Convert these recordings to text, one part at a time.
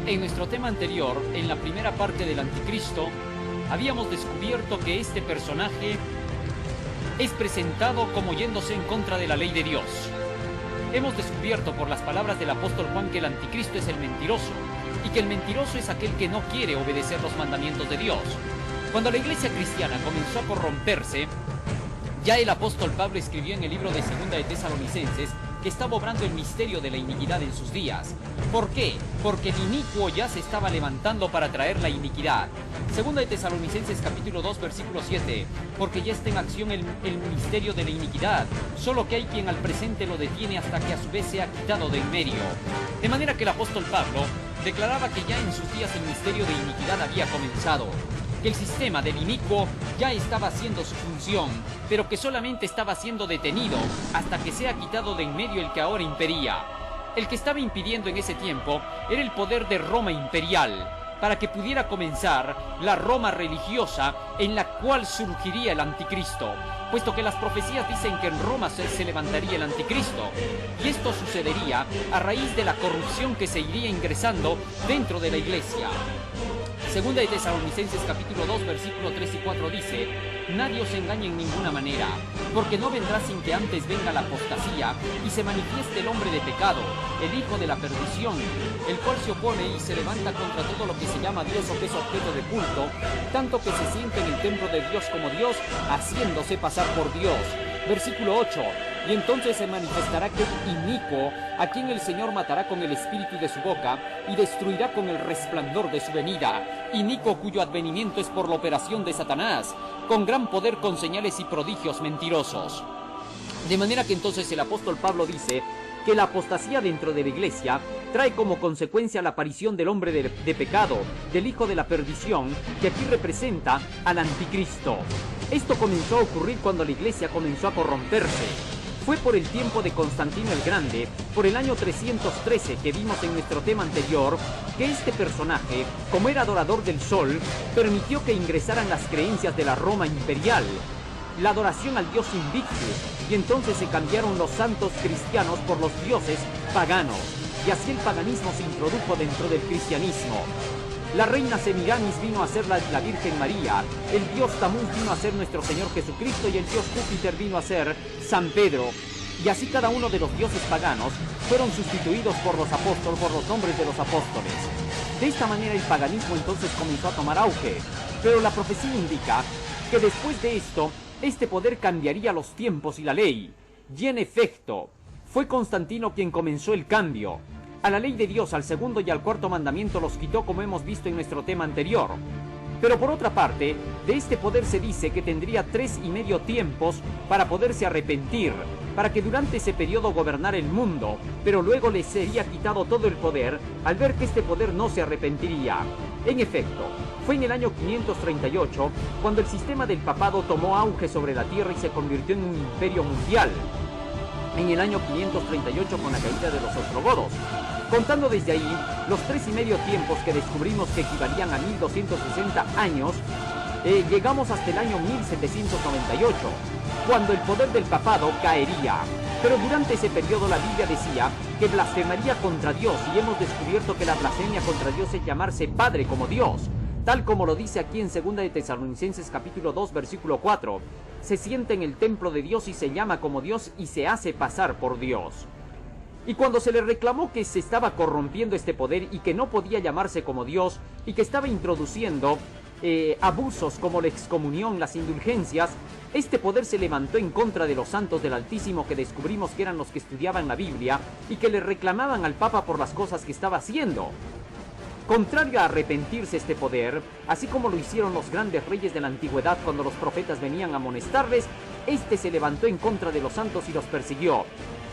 En nuestro tema anterior, en la primera parte del Anticristo, habíamos descubierto que este personaje es presentado como yéndose en contra de la ley de Dios. Hemos descubierto por las palabras del apóstol Juan que el Anticristo es el mentiroso, y que el mentiroso es aquel que no quiere obedecer los mandamientos de Dios. Cuando la iglesia cristiana comenzó a corromperse, ya el apóstol Pablo escribió en el libro de Segunda de Tesalonicenses que estaba obrando el misterio de la iniquidad en sus días. ¿Por qué? Porque el inicuo ya se estaba levantando para traer la iniquidad. Segunda de Tesalonicenses capítulo 2 versículo 7. Porque ya está en acción el misterio de la iniquidad, solo que hay quien al presente lo detiene hasta que a su vez sea quitado de en medio. De manera que el apóstol Pablo declaraba que ya en sus días el misterio de iniquidad había comenzado, que el sistema del inicuo ya estaba haciendo su función, pero que solamente estaba siendo detenido hasta que sea quitado de en medio el que ahora impedía. El que estaba impidiendo en ese tiempo era el poder de Roma imperial, para que pudiera comenzar la Roma religiosa en la cual surgiría el anticristo, puesto que las profecías dicen que en Roma se levantaría el anticristo, y esto sucedería a raíz de la corrupción que se iría ingresando dentro de la iglesia. Segunda de Tesalonicenses capítulo 2 versículo 3 y 4 dice: nadie os engañe en ninguna manera, porque no vendrá sin que antes venga la apostasía y se manifieste el hombre de pecado, el hijo de la perdición, el cual se opone y se levanta contra todo lo que se llama Dios o que es objeto de culto, tanto que se siente en el templo de Dios como Dios, haciéndose pasar por Dios. Versículo 8: y entonces se manifestará aquel inicuo, a quien el Señor matará con el espíritu de su boca y destruirá con el resplandor de su venida. Inicuo cuyo advenimiento es por la operación de Satanás, con gran poder, con señales y prodigios mentirosos. De manera que entonces el apóstol Pablo dice que la apostasía dentro de la iglesia trae como consecuencia la aparición del hombre de pecado, del hijo de la perdición, que aquí representa al anticristo. Esto comenzó a ocurrir cuando la iglesia comenzó a corromperse. Fue por el tiempo de Constantino el Grande, por el año 313 que vimos en nuestro tema anterior, que este personaje, como era adorador del sol, permitió que ingresaran las creencias de la Roma imperial, la adoración al dios Invictus, y entonces se cambiaron los santos cristianos por los dioses paganos, y así el paganismo se introdujo dentro del cristianismo. La reina Semiramis vino a ser la Virgen María, el dios Tamuz vino a ser nuestro Señor Jesucristo y el dios Júpiter vino a ser San Pedro. Y así cada uno de los dioses paganos fueron sustituidos por los apóstoles, por los nombres de los apóstoles. De esta manera el paganismo entonces comenzó a tomar auge, pero la profecía indica que después de esto, este poder cambiaría los tiempos y la ley. Y en efecto, fue Constantino quien comenzó el cambio. A la ley de Dios, al segundo y al cuarto mandamiento los quitó, como hemos visto en nuestro tema anterior. Pero por otra parte, de este poder se dice que tendría 3,5 tiempos para poderse arrepentir, para que durante ese periodo gobernara el mundo, pero luego le sería quitado todo el poder al ver que este poder no se arrepentiría. En efecto, fue en el año 538 cuando el sistema del papado tomó auge sobre la tierra y se convirtió en un imperio mundial. En el año 538 con la caída de los ostrogodos. Contando desde ahí, los 3,5 tiempos que descubrimos que equivalían a 1260 años, llegamos hasta el año 1798, cuando el poder del papado caería. Pero durante ese periodo la Biblia decía que blasfemaría contra Dios, y hemos descubierto que la blasfemia contra Dios es llamarse Padre como Dios, tal como lo dice aquí en Segunda de Tesalonicenses capítulo 2 versículo 4. Se sienta en el templo de Dios y se llama como Dios y se hace pasar por Dios. Y cuando se le reclamó que se estaba corrompiendo este poder y que no podía llamarse como Dios y que estaba introduciendo abusos como la excomunión, las indulgencias, este poder se levantó en contra de los santos del Altísimo, que descubrimos que eran los que estudiaban la Biblia y que le reclamaban al Papa por las cosas que estaba haciendo. Contrario a arrepentirse este poder, así como lo hicieron los grandes reyes de la antigüedad cuando los profetas venían a amonestarles, este se levantó en contra de los santos y los persiguió.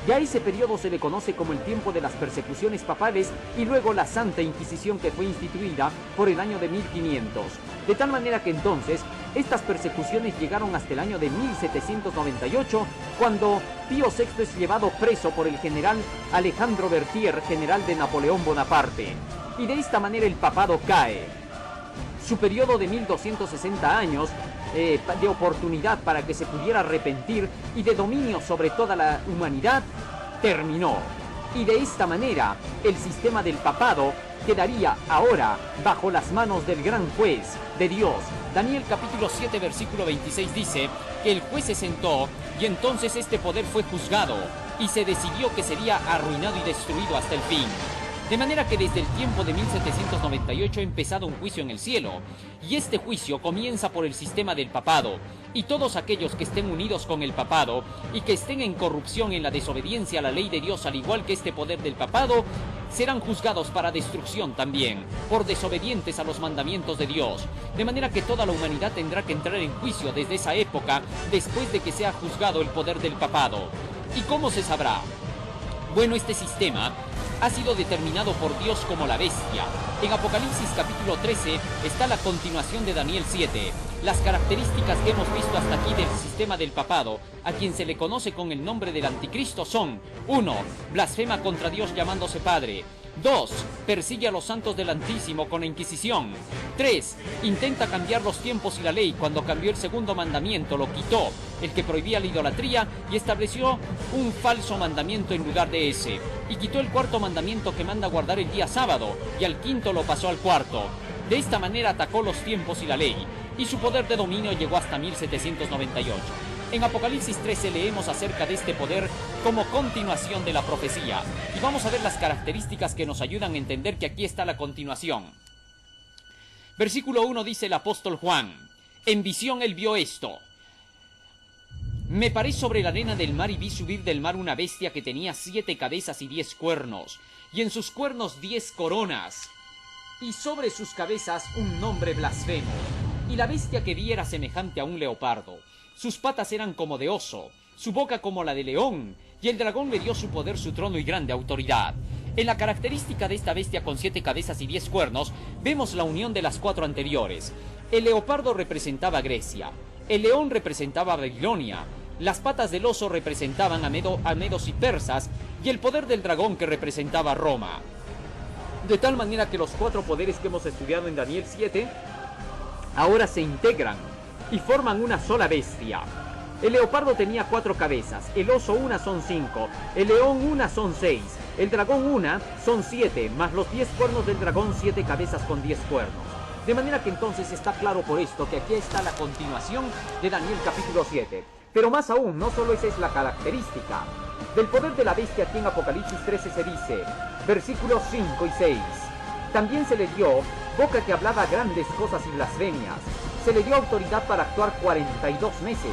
Ya ese periodo se le conoce como el tiempo de las persecuciones papales y luego la Santa Inquisición, que fue instituida por el año de 1500. De tal manera que entonces estas persecuciones llegaron hasta el año de 1798, cuando Pío VI es llevado preso por el general Alejandro Berthier, general de Napoleón Bonaparte. Y de esta manera el papado cae. Su periodo de 1260 años de oportunidad para que se pudiera arrepentir y de dominio sobre toda la humanidad terminó. Y de esta manera, el sistema del papado quedaría ahora bajo las manos del gran juez, de Dios. Daniel capítulo 7 versículo 26 dice que el juez se sentó y entonces este poder fue juzgado y se decidió que sería arruinado y destruido hasta el fin. De manera que desde el tiempo de 1798 ha empezado un juicio en el cielo, y este juicio comienza por el sistema del papado, y todos aquellos que estén unidos con el papado y que estén en corrupción en la desobediencia a la ley de Dios, al igual que este poder del papado, serán juzgados para destrucción también, por desobedientes a los mandamientos de Dios. De manera que toda la humanidad tendrá que entrar en juicio desde esa época, después de que sea juzgado el poder del papado. ¿Y cómo se sabrá? Bueno, este sistema ha sido determinado por Dios como la bestia. En Apocalipsis capítulo 13 está la continuación de Daniel 7. Las características que hemos visto hasta aquí del sistema del papado, a quien se le conoce con el nombre del anticristo, son: 1. Blasfema contra Dios llamándose Padre. 2. Persigue a los santos del Altísimo con la Inquisición. 3. Intenta cambiar los tiempos y la ley. Cuando cambió el segundo mandamiento, lo quitó, el que prohibía la idolatría, y estableció un falso mandamiento en lugar de ese. Y quitó el cuarto mandamiento que manda guardar el día sábado, y al quinto lo pasó al cuarto. De esta manera atacó los tiempos y la ley, y su poder de dominio llegó hasta 1798. En Apocalipsis 13 leemos acerca de este poder como continuación de la profecía, y vamos a ver las características que nos ayudan a entender que aquí está la continuación. Versículo 1 dice el apóstol Juan: en visión él vio esto. Me paré sobre la arena del mar y vi subir del mar una bestia que tenía 7 cabezas y 10 cuernos, y en sus cuernos 10 coronas, y sobre sus cabezas un nombre blasfemo. Y la bestia que vi era semejante a un leopardo. Sus patas eran como de oso, su boca como la de león, y el dragón le dio su poder, su trono y grande autoridad. En la característica de esta bestia con 7 cabezas y 10 cuernos, vemos la unión de las 4 anteriores. El leopardo representaba a Grecia, el león representaba a Babilonia, las patas del oso representaban a medos y persas, y el poder del dragón que representaba a Roma. De tal manera que los 4 poderes que hemos estudiado en Daniel 7 ahora se integran y forman una sola bestia. El leopardo tenía 4 cabezas, el oso una son 5, el león una son 6, el dragón una son 7, más los 10 cuernos del dragón, 7 cabezas con 10 cuernos. De manera que entonces está claro por esto que aquí está la continuación de Daniel capítulo 7. Pero más aún, no solo esa es la característica. Del poder de la bestia aquí en Apocalipsis 13 se dice, versículos 5 y 6, también se le dio boca que hablaba grandes cosas y blasfemias. Se le dio autoridad para actuar 42 meses,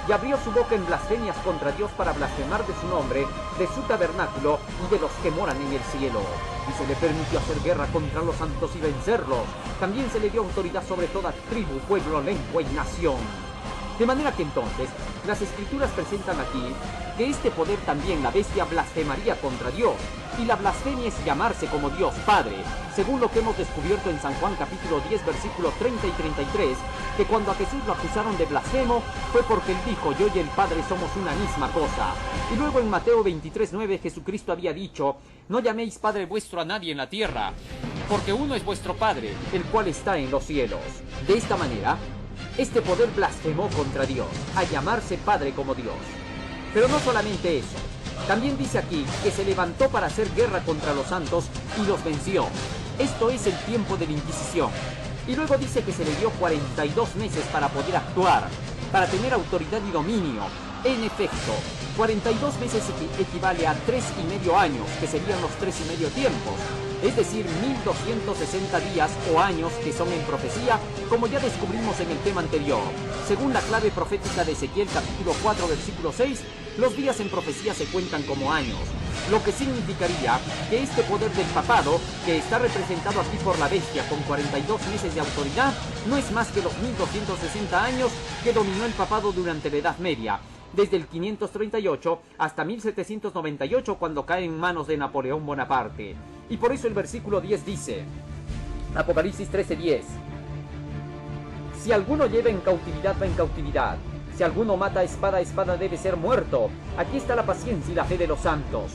y abrió su boca en blasfemias contra Dios para blasfemar de su nombre, de su tabernáculo y de los que moran en el cielo. Y se le permitió hacer guerra contra los santos y vencerlos. También se le dio autoridad sobre toda tribu, pueblo, lengua y nación. De manera que entonces, las escrituras presentan aquí que este poder también la bestia blasfemaría contra Dios, y la blasfemia es llamarse como Dios Padre, según lo que hemos descubierto en San Juan capítulo 10 versículos 30 y 33, que cuando a Jesús lo acusaron de blasfemo fue porque él dijo: yo y el Padre somos una misma cosa. Y luego en Mateo 23:9 Jesucristo había dicho: no llaméis Padre vuestro a nadie en la tierra, porque uno es vuestro Padre, el cual está en los cielos. De esta manera, este poder blasfemó contra Dios, a llamarse Padre como Dios. Pero no solamente eso, también dice aquí que se levantó para hacer guerra contra los santos y los venció. Esto es el tiempo de la Inquisición. Y luego dice que se le dio 42 meses para poder actuar, para tener autoridad y dominio. En efecto, 42 meses equivale a 3,5 años, que serían los 3,5 tiempos. Es decir, 1260 días o años que son en profecía, como ya descubrimos en el tema anterior. Según la clave profética de Ezequiel capítulo 4 versículo 6, los días en profecía se cuentan como años, lo que significaría que este poder del papado, que está representado aquí por la bestia con 42 meses de autoridad, no es más que los 1260 años que dominó el papado durante la Edad Media, desde el 538 hasta 1798, cuando cae en manos de Napoleón Bonaparte. Y por eso el versículo 10 dice, Apocalipsis 13:10, si alguno lleva en cautividad, va en cautividad. Si alguno mata a espada, espada debe ser muerto. Aquí está la paciencia y la fe de los santos.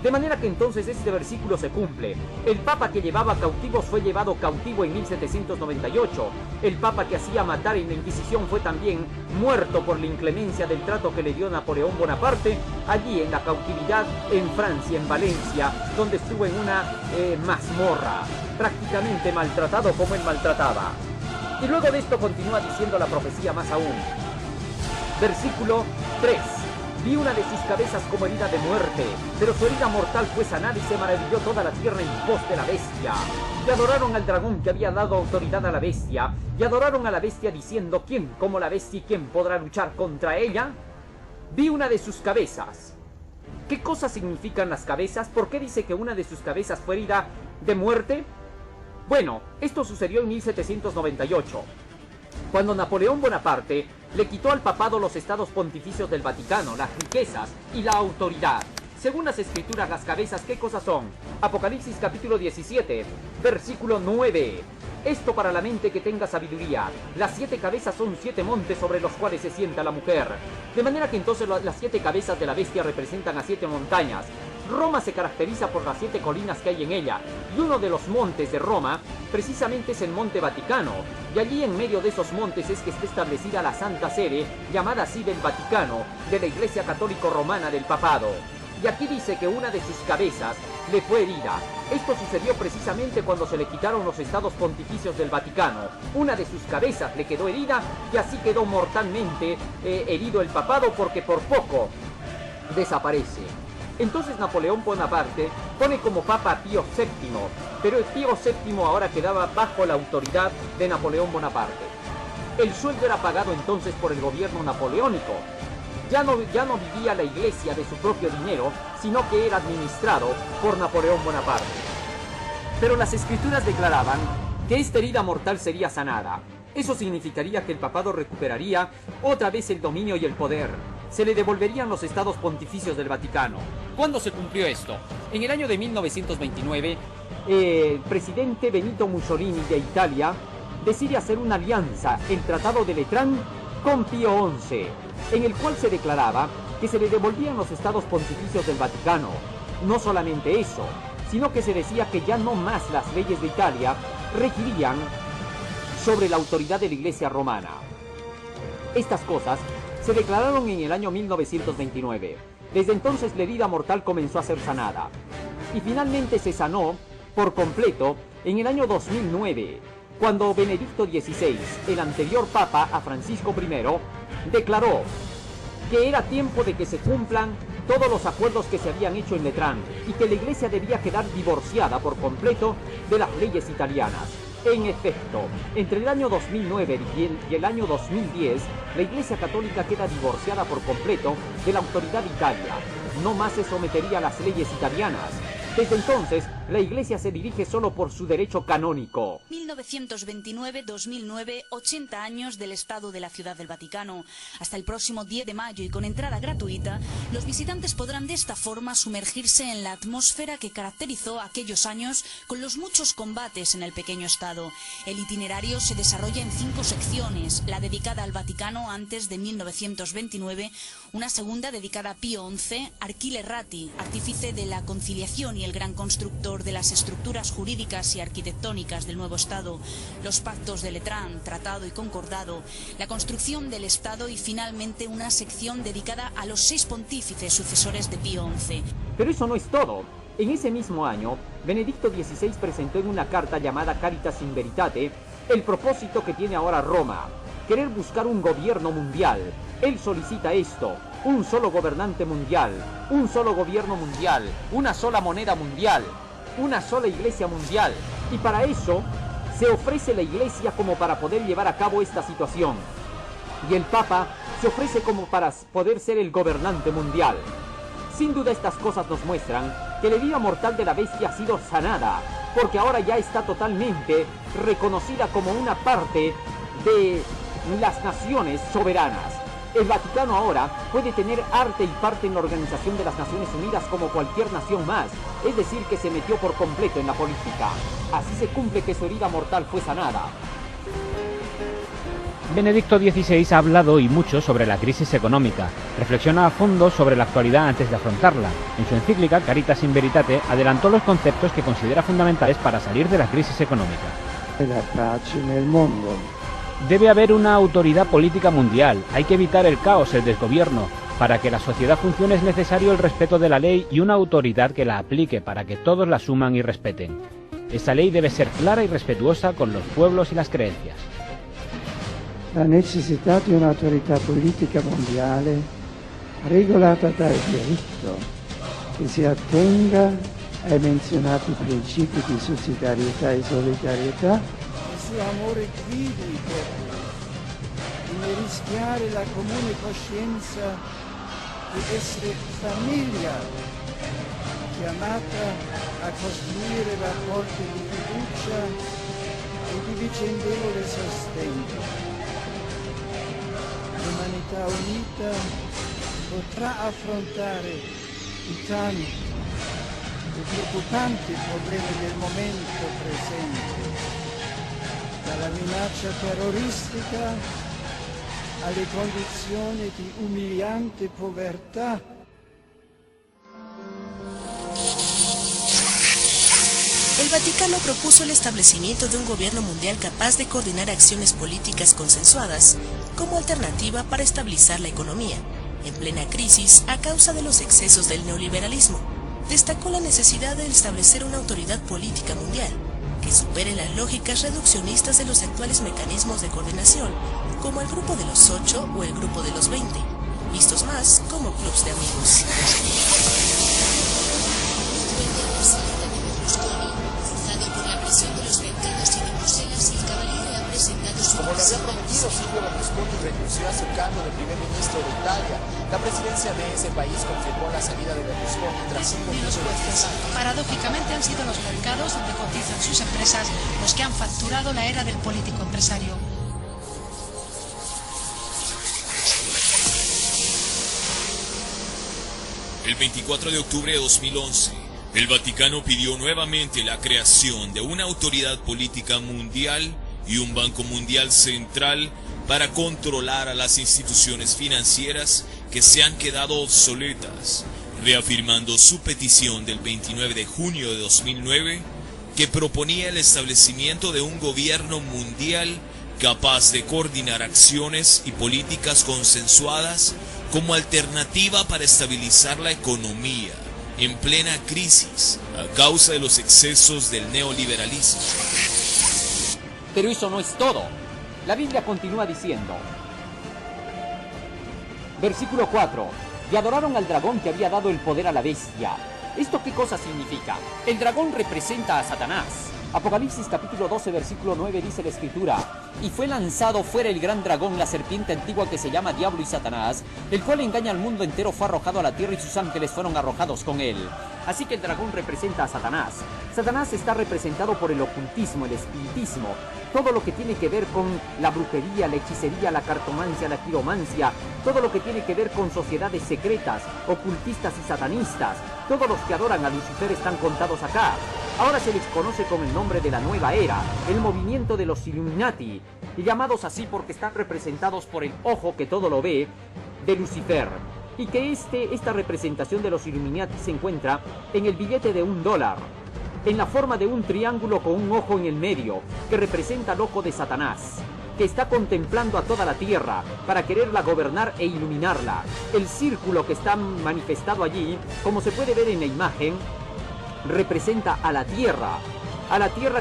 De manera que entonces este versículo se cumple. El papa que llevaba cautivos fue llevado cautivo en 1798. El papa que hacía matar en la Inquisición fue también muerto por la inclemencia del trato que le dio Napoleón Bonaparte, allí en la cautividad en Francia, en Valencia, donde estuvo en una mazmorra, prácticamente maltratado como él maltrataba. Y luego de esto continúa diciendo la profecía más aún. Versículo 3. Vi una de sus cabezas como herida de muerte, pero su herida mortal fue sanada y se maravilló toda la tierra en pos de la bestia. Y adoraron al dragón que había dado autoridad a la bestia, y adoraron a la bestia diciendo, ¿quién como la bestia y quién podrá luchar contra ella? Vi una de sus cabezas. ¿Qué cosas significan las cabezas? ¿Por qué dice que una de sus cabezas fue herida de muerte? Bueno, esto sucedió en 1798. Cuando Napoleón Bonaparte le quitó al papado los estados pontificios del Vaticano, las riquezas y la autoridad. Según las escrituras, las cabezas, ¿qué cosas son? Apocalipsis capítulo 17, versículo 9. Esto para la mente que tenga sabiduría. Las 7 cabezas son 7 montes sobre los cuales se sienta la mujer. De manera que entonces las 7 cabezas de la bestia representan a 7 montañas. Roma se caracteriza por las 7 colinas que hay en ella, y uno de los montes de Roma precisamente es el Monte Vaticano, y allí en medio de esos montes es que está establecida la Santa Sede, llamada así del Vaticano, de la Iglesia Católico Romana del Papado. Y aquí dice que una de sus cabezas le fue herida. Esto sucedió precisamente cuando se le quitaron los estados pontificios del Vaticano. Una de sus cabezas le quedó herida y así quedó mortalmente herido el papado, porque por poco desaparece. Entonces Napoleón Bonaparte pone como papa a Pío VII, pero Pío VII ahora quedaba bajo la autoridad de Napoleón Bonaparte. El sueldo era pagado entonces por el gobierno napoleónico. Ya no vivía la iglesia de su propio dinero, sino que era administrado por Napoleón Bonaparte. Pero las escrituras declaraban que esta herida mortal sería sanada. Eso significaría que el papado recuperaría otra vez el dominio y el poder. Se le devolverían los estados pontificios del Vaticano. ¿Cuándo se cumplió esto? En el año de 1929, el presidente Benito Mussolini de Italia decide hacer una alianza, el Tratado de Letrán, con Pío XI, en el cual se declaraba que se le devolvían los estados pontificios del Vaticano. No solamente eso, sino que se decía que ya no más las leyes de Italia regirían sobre la autoridad de la Iglesia romana. Estas cosas se declararon en el año 1929. Desde entonces la herida mortal comenzó a ser sanada. Y finalmente se sanó por completo en el año 2009, cuando Benedicto XVI, el anterior papa a Francisco I, declaró que era tiempo de que se cumplan todos los acuerdos que se habían hecho en Letrán y que la Iglesia debía quedar divorciada por completo de las leyes italianas. En efecto, entre el año 2009 y el año 2010, la Iglesia Católica queda divorciada por completo de la autoridad de Italia. No más se sometería a las leyes italianas. Desde entonces, la Iglesia se dirige solo por su derecho canónico. 1929-2009, 80 años del Estado de la Ciudad del Vaticano. Hasta el próximo 10 de mayo y con entrada gratuita, los visitantes podrán de esta forma sumergirse en la atmósfera que caracterizó aquellos años con los muchos combates en el pequeño Estado. El itinerario se desarrolla en 5 secciones, la dedicada al Vaticano antes de 1929, una segunda dedicada a Pío XI, Achille Ratti, artífice de la conciliación y el gran constructor de las estructuras jurídicas y arquitectónicas del nuevo Estado, los pactos de Letrán, tratado y concordado, la construcción del Estado y finalmente una sección dedicada a los 6 pontífices sucesores de Pío XI. Pero eso no es todo. En ese mismo año, Benedicto XVI presentó en una carta llamada Caritas in Veritate el propósito que tiene ahora Roma: querer buscar un gobierno mundial. Él solicita esto: un solo gobernante mundial, un solo gobierno mundial, una sola moneda mundial, una sola iglesia mundial. Y para eso se ofrece la iglesia como para poder llevar a cabo esta situación. Y el Papa se ofrece como para poder ser el gobernante mundial. Sin duda estas cosas nos muestran que la herida mortal de la bestia ha sido sanada, porque ahora ya está totalmente reconocida como una parte de las naciones soberanas. El Vaticano ahora puede tener arte y parte en la Organización de las Naciones Unidas como cualquier nación más, es decir, que se metió por completo en la política. Así se cumple que su herida mortal fue sanada. Benedicto XVI ha hablado y mucho sobre la crisis económica. Reflexiona a fondo sobre la actualidad antes de afrontarla. En su encíclica Caritas in Veritate adelantó los conceptos que considera fundamentales para salir de la crisis económica. La pace nel mondo. Debe haber una autoridad política mundial. Hay que evitar el caos, el desgobierno. Para que la sociedad funcione es necesario el respeto de la ley y una autoridad que la aplique para que todos la asuman y respeten. Esa ley debe ser clara y respetuosa con los pueblos y las creencias. La necessità di un'autorità politica mondiale regolata dal diritto che si attenga ai menzionati principi di sussidiarietà e solidarietà. Il suo amore biblico di rischiare la comune coscienza di essere famiglia chiamata a costruire rapporti di fiducia e di vicendevole sostegno. L'umanità unita potrà affrontare i tanti e preoccupanti problemi del momento presente, dalla minaccia terroristica alle condizioni di umiliante povertà. El Vaticano propuso el establecimiento de un gobierno mundial capaz de coordinar acciones políticas consensuadas como alternativa para estabilizar la economía, en plena crisis a causa de los excesos del neoliberalismo. Destacó la necesidad de establecer una autoridad política mundial que supere las lógicas reduccionistas de los actuales mecanismos de coordinación, como el Grupo de los 8 o el Grupo de los 20, vistos más como clubs de amigos. Como lo había prometido, Silvio Berlusconi renunció a su cargo de primer ministro de Italia. La presidencia de ese país confirmó la salida de Berlusconi tras 5 minutos de descanso. Paradójicamente han sido los mercados donde cotizan sus empresas los que han facturado la era del político empresario. El 24 de octubre de 2011, el Vaticano pidió nuevamente la creación de una autoridad política mundial y un Banco Mundial Central para controlar a las instituciones financieras que se han quedado obsoletas, reafirmando su petición del 29 de junio de 2009, que proponía el establecimiento de un gobierno mundial capaz de coordinar acciones y políticas consensuadas como alternativa para estabilizar la economía en plena crisis a causa de los excesos del neoliberalismo. Pero eso no es todo. La Biblia continúa diciendo, versículo 4, y adoraron al dragón que había dado el poder a la bestia. ¿Esto qué cosa significa? El dragón representa a Satanás. Apocalipsis capítulo 12 versículo 9 dice la escritura, y fue lanzado fuera el gran dragón, la serpiente antigua que se llama Diablo y Satanás, el cual engaña al mundo entero, fue arrojado a la tierra y sus ángeles fueron arrojados con él. Así que el dragón representa a Satanás. Satanás está representado por el ocultismo, el espiritismo, todo lo que tiene que ver con la brujería, la hechicería, la cartomancia, la quiromancia, todo lo que tiene que ver con sociedades secretas, ocultistas y satanistas. Todos los que adoran a Lucifer están contados acá. Ahora se les conoce con el nombre de la nueva era, el movimiento de los Illuminati, y llamados así porque están representados por el ojo que todo lo ve de Lucifer. Y que esta representación de los Illuminati se encuentra en el billete de $1, en la forma de un triángulo con un ojo en el medio, que representa el ojo de Satanás, que está contemplando a toda la tierra para quererla gobernar e iluminarla. El círculo que está manifestado allí, como se puede ver en la imagen, representa a la tierra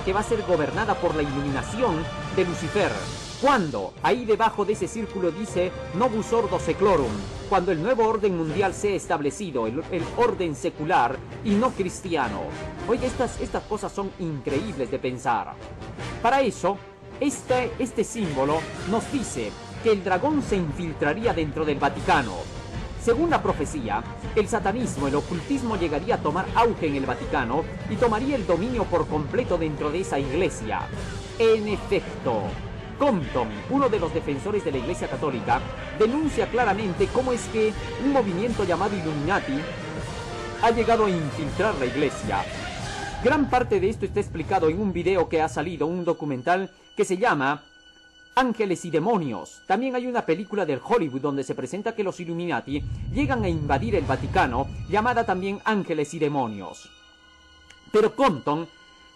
que va a ser gobernada por la iluminación de Lucifer. Cuando ahí debajo de ese círculo dice Novus Ordo Seclorum, cuando el nuevo orden mundial sea establecido, el orden secular y no cristiano. Oye, estas cosas son increíbles de pensar. Para eso, este símbolo nos dice que el dragón se infiltraría dentro del Vaticano. Según la profecía, el satanismo, el ocultismo llegaría a tomar auge en el Vaticano y tomaría el dominio por completo dentro de esa iglesia. En efecto, Compton, uno de los defensores de la Iglesia Católica, denuncia claramente cómo es que un movimiento llamado Illuminati ha llegado a infiltrar la iglesia. Gran parte de esto está explicado en un video que ha salido, un documental que se llama Ángeles y demonios. También hay una película del Hollywood donde se presenta que los Illuminati llegan a invadir el Vaticano, llamada también Ángeles y demonios. Pero Compton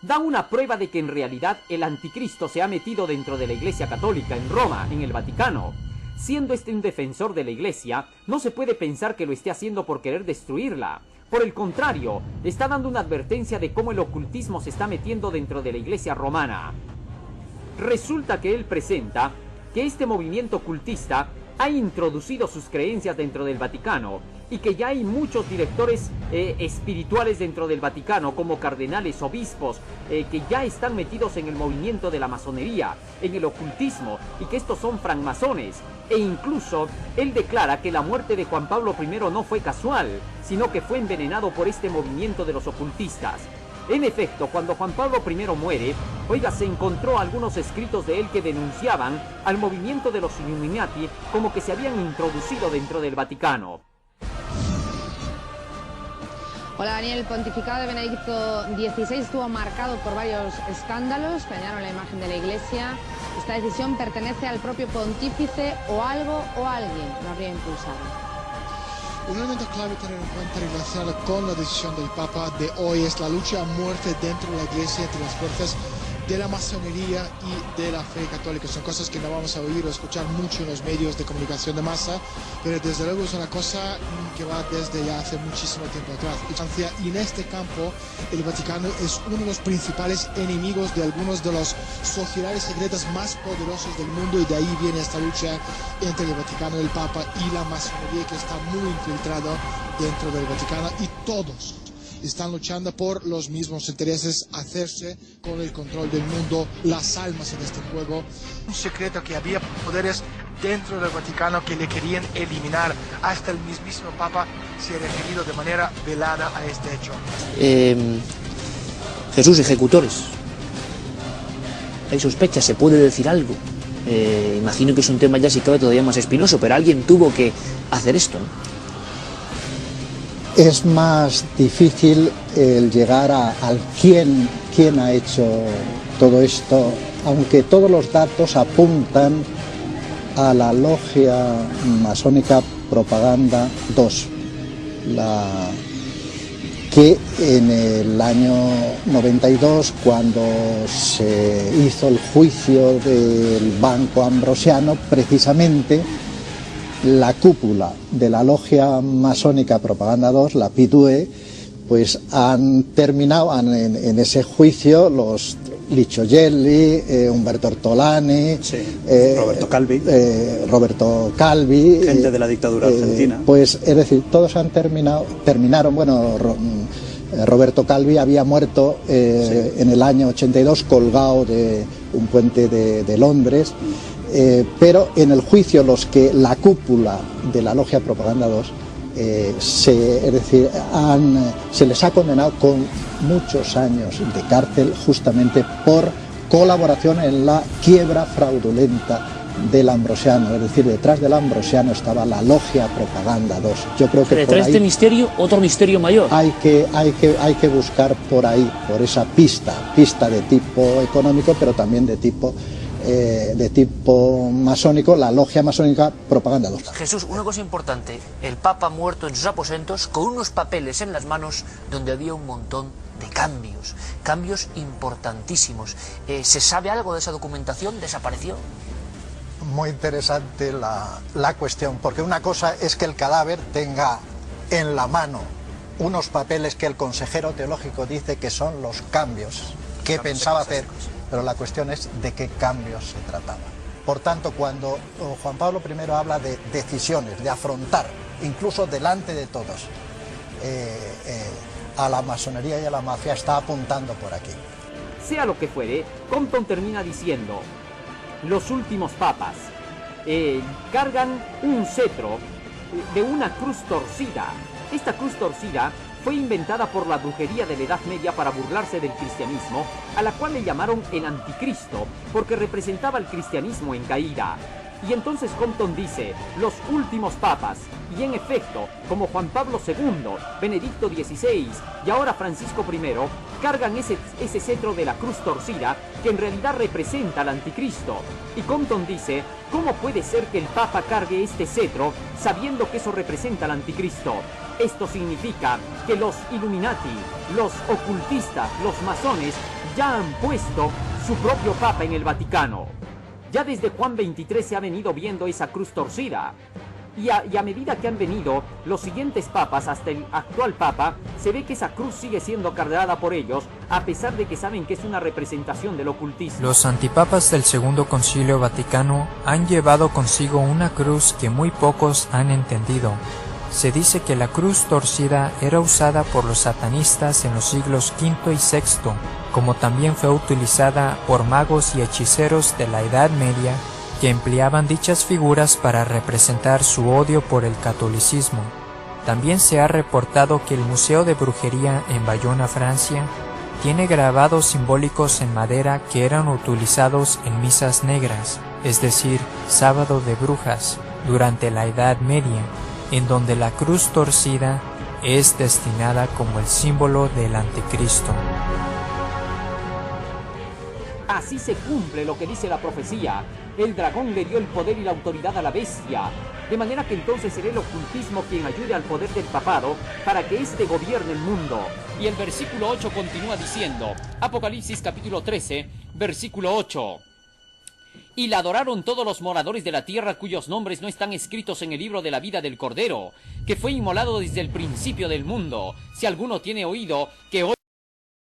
da una prueba de que en realidad el anticristo se ha metido dentro de la Iglesia Católica en Roma, en el Vaticano. Siendo este un defensor de la Iglesia, no se puede pensar que lo esté haciendo por querer destruirla. Por el contrario, está dando una advertencia de cómo el ocultismo se está metiendo dentro de la Iglesia romana. Resulta que él presenta que este movimiento ocultista ha introducido sus creencias dentro del Vaticano y que ya hay muchos directores espirituales dentro del Vaticano, como cardenales, obispos, que ya están metidos en el movimiento de la masonería, en el ocultismo, y que estos son francmasones. E incluso él declara que la muerte de Juan Pablo I no fue casual, sino que fue envenenado por este movimiento de los ocultistas. En efecto, cuando Juan Pablo I muere, se encontró algunos escritos de él que denunciaban al movimiento de los Illuminati como que se habían introducido dentro del Vaticano. Hola Daniel, el pontificado de Benedicto XVI estuvo marcado por varios escándalos que dañaron la imagen de la Iglesia. ¿Esta decisión pertenece al propio pontífice o algo o alguien lo habría impulsado? Un elemento clave tener en cuenta relacionado con la decisión del Papa de hoy es la lucha a muerte dentro de la Iglesia entre las fuerzas de la masonería y de la fe católica. Son cosas que no vamos a oír o escuchar mucho en los medios de comunicación de masa, pero desde luego es una cosa que va desde ya hace muchísimo tiempo atrás. Y en este campo el Vaticano es uno de los principales enemigos de algunos de los sociedades secretas más poderosos del mundo, y de ahí viene esta lucha entre el Vaticano, el Papa y la masonería, que está muy infiltrado dentro del Vaticano, y todos están luchando por los mismos intereses, hacerse con el control del mundo, las almas en este juego. Un secreto que había poderes dentro del Vaticano que le querían eliminar. Hasta el mismísimo Papa se ha referido de manera velada a este hecho. Jesús, ejecutores. Hay sospechas, se puede decir algo. Imagino que es un tema ya si cabe todavía más espinoso, pero alguien tuvo que hacer esto, ¿no? Es más difícil el llegar al quién ha hecho todo esto, aunque todos los datos apuntan a la logia masónica Propaganda 2, que en el año 92, cuando se hizo el juicio del Banco Ambrosiano, precisamente la cúpula de la logia masónica Propaganda 2, la P2E, pues han terminado en ese juicio los Licio Gelli, Umberto Ortolani, Roberto Calvi, gente de la dictadura argentina. Pues es decir, todos terminaron, bueno, Roberto Calvi había muerto en el año 82 colgado de un puente de Londres. Pero en el juicio la cúpula de la logia Propaganda 2 se les ha condenado con muchos años de cárcel justamente por colaboración en la quiebra fraudulenta del Ambrosiano. Es decir, detrás del Ambrosiano estaba la logia Propaganda 2. Yo creo que detrás de este misterio, otro misterio mayor. Hay que buscar por ahí, por esa pista de tipo económico, pero también de tipo masónico, la logia masónica Propaganda 2. Jesús, una cosa importante, el Papa muerto en sus aposentos con unos papeles en las manos donde había un montón de cambios importantísimos. ¿Se sabe algo de esa documentación? ¿Desapareció? Muy interesante la cuestión, porque una cosa es que el cadáver tenga en la mano unos papeles que el consejero teológico dice que son los cambios que pensaba hacer, pero la cuestión es de qué cambios se trataba. Por tanto, cuando Juan Pablo I habla de decisiones, de afrontar, incluso delante de todos, a la masonería y a la mafia, está apuntando por aquí. Sea lo que fuere, Compton termina diciendo: los últimos papas cargan un cetro de una cruz torcida. Esta cruz torcida fue inventada por la brujería de la Edad Media para burlarse del cristianismo, a la cual le llamaron el anticristo, porque representaba al cristianismo en caída. Y entonces Compton dice, los últimos papas, y en efecto, como Juan Pablo II, Benedicto XVI y ahora Francisco I, cargan ese cetro de la cruz torcida que en realidad representa al anticristo. Y Compton dice, ¿cómo puede ser que el papa cargue este cetro sabiendo que eso representa al anticristo? Esto significa que los Illuminati, los ocultistas, los masones, ya han puesto su propio papa en el Vaticano. Ya desde Juan 23 se ha venido viendo esa cruz torcida. Y a medida que han venido los siguientes papas hasta el actual papa, se ve que esa cruz sigue siendo cargada por ellos, a pesar de que saben que es una representación del ocultismo. Los antipapas del Segundo Concilio Vaticano han llevado consigo una cruz que muy pocos han entendido. Se dice que la cruz torcida era usada por los satanistas en los siglos V y VI, como también fue utilizada por magos y hechiceros de la Edad Media, que empleaban dichas figuras para representar su odio por el catolicismo. También se ha reportado que el Museo de Brujería en Bayona, Francia, tiene grabados simbólicos en madera que eran utilizados en misas negras, es decir, sábado de brujas, durante la Edad Media, en donde la cruz torcida es destinada como el símbolo del anticristo. Así se cumple lo que dice la profecía. El dragón le dio el poder y la autoridad a la bestia. De manera que entonces será el ocultismo quien ayude al poder del papado para que éste gobierne el mundo. Y el versículo 8 continúa diciendo, Apocalipsis capítulo 13, versículo 8. Y la adoraron todos los moradores de la tierra cuyos nombres no están escritos en el libro de la vida del Cordero, que fue inmolado desde el principio del mundo. Si alguno tiene oído, que oiga.